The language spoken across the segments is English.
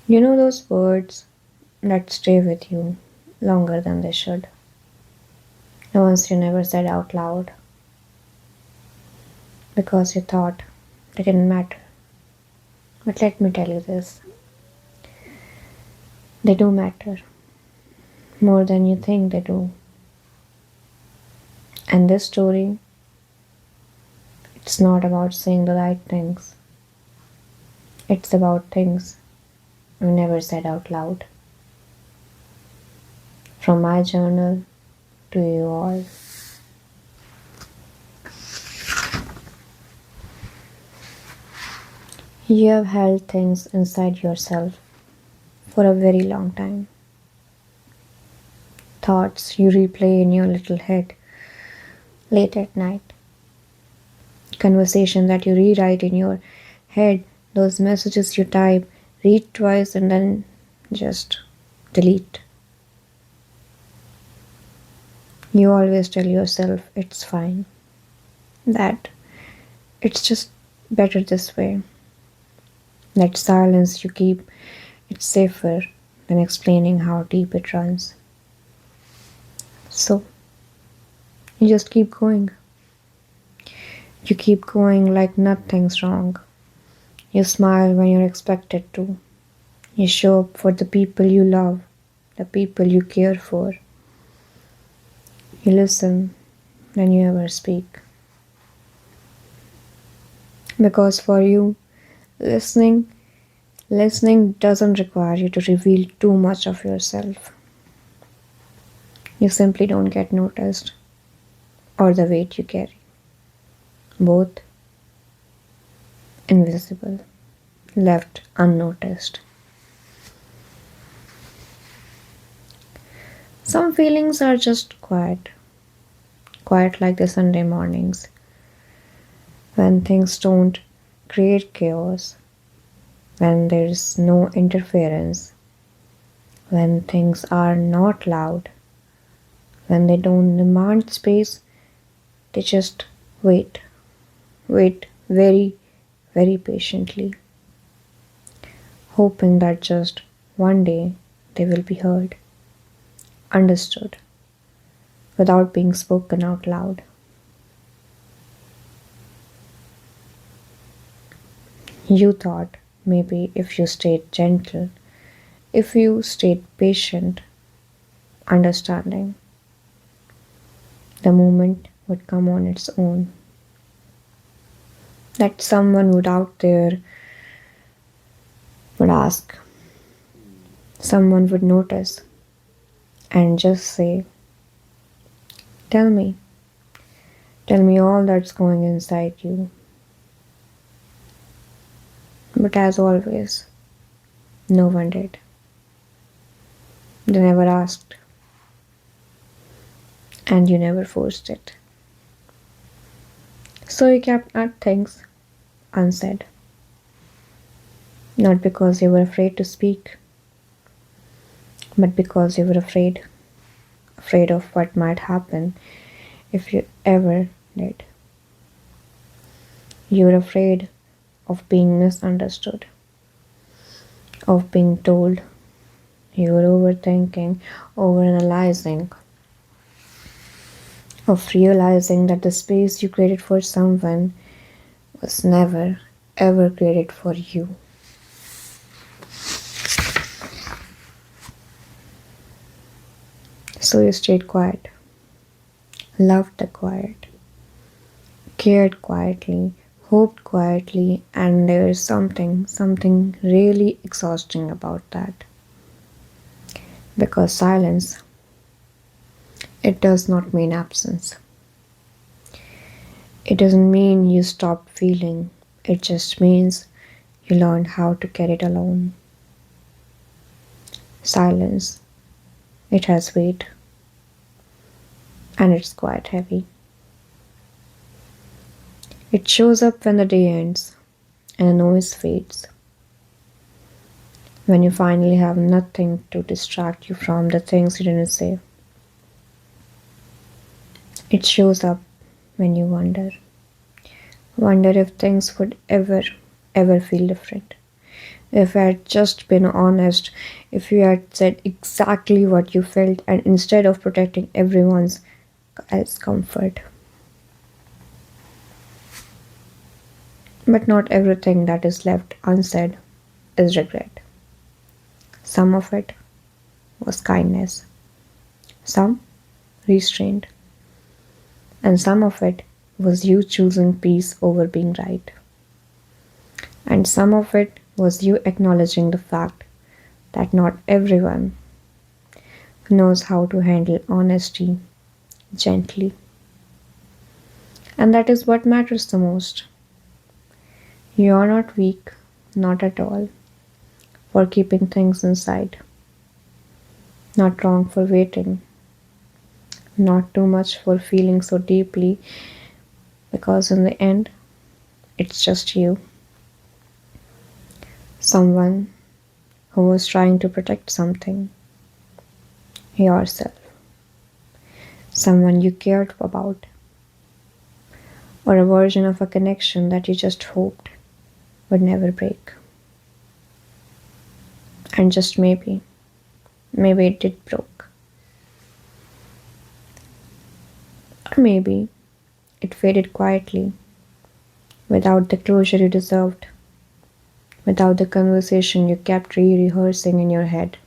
You know those words that stay with you longer than they should. The ones you never said out loud because you thought they didn't matter. But let me tell you this, they do matter more than you think they do. And this story, it's not about saying the right things, it's about things you never said out loud. From my journal to you all. You have held things inside yourself for a very long time. Thoughts you replay in your little head late at night. Conversation that you rewrite in your head. Those messages you type, read twice, and then just delete. You always tell yourself it's fine, that it's just better this way. That silence you keep, it's safer than explaining how deep it runs. So, you just keep going. You keep going like nothing's wrong. You smile when you're expected to. You show up for the people you love, the people you care for. You listen when you ever speak. Because for you, listening listening doesn't require you to reveal too much of yourself. You simply don't get noticed or the weight you carry. Both invisible, left unnoticed. Some feelings are just quiet, quiet like the Sunday mornings, when things don't create chaos, when there's no interference, when things are not loud, when they don't demand space, they just wait, wait very, very patiently, hoping that just one day they will be heard, understood, without being spoken out loud. You thought maybe if you stayed gentle, if you stayed patient, understanding, the moment would come on its own. That someone would out there would ask, someone would notice and just say, tell me, tell me all that's going inside you. But as always, no one did. They never asked, and you never forced it. So you kept at things unsaid. Not because you were afraid to speak, but because you were afraid. Afraid of what might happen if you ever did. You were afraid of being misunderstood, of being told you were overthinking, overanalyzing, of realizing that the space you created for someone was never ever created for you. So you stayed quiet, loved the quiet, cared quietly, hoped quietly, and there is something really exhausting about that. Because silence, it does not mean absence. It doesn't mean you stopped feeling, it just means you learned how to carry it alone. Silence, it has weight, and it's quite heavy. It shows up when the day ends and the noise fades. When you finally have nothing to distract you from the things you didn't say. It shows up when you wonder if things would ever feel different. If you had just been honest, if you had said exactly what you felt and instead of protecting everyone's else comfort. But not everything that is left unsaid is regret. Some of it was kindness, some restraint, and some of it was you choosing peace over being right. And some of it was you acknowledging the fact that not everyone knows how to handle honesty gently. And that is what matters the most. You are not weak, not at all, for keeping things inside, not wrong for waiting, not too much for feeling so deeply, because in the end, it's just you, someone who was trying to protect something, yourself, someone you cared about, or a version of a connection that you just hoped would never break. And just maybe, maybe it did broke. Or maybe it faded quietly, without the closure you deserved, without the conversation you kept re rehearsing in your head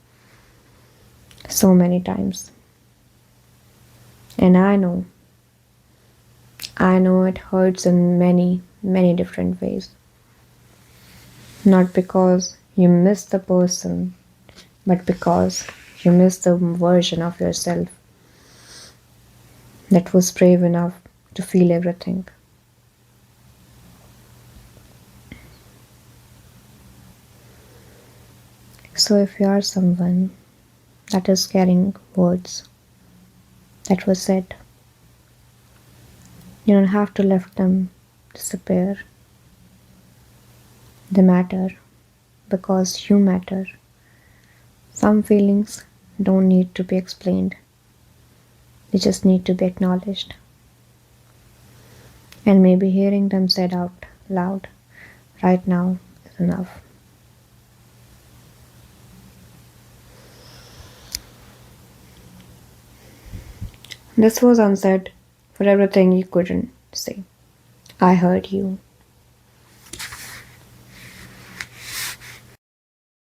so many times. And I know it hurts in many, many different ways. Not because you miss the person, but because you miss the version of yourself that was brave enough to feel everything. So if you are someone that is carrying words that were said, you don't have to let them disappear. They matter because you matter. Some feelings don't need to be explained, they just need to be acknowledged. And maybe hearing them said out loud right now is enough. This was unsaid for everything you couldn't say. I heard you.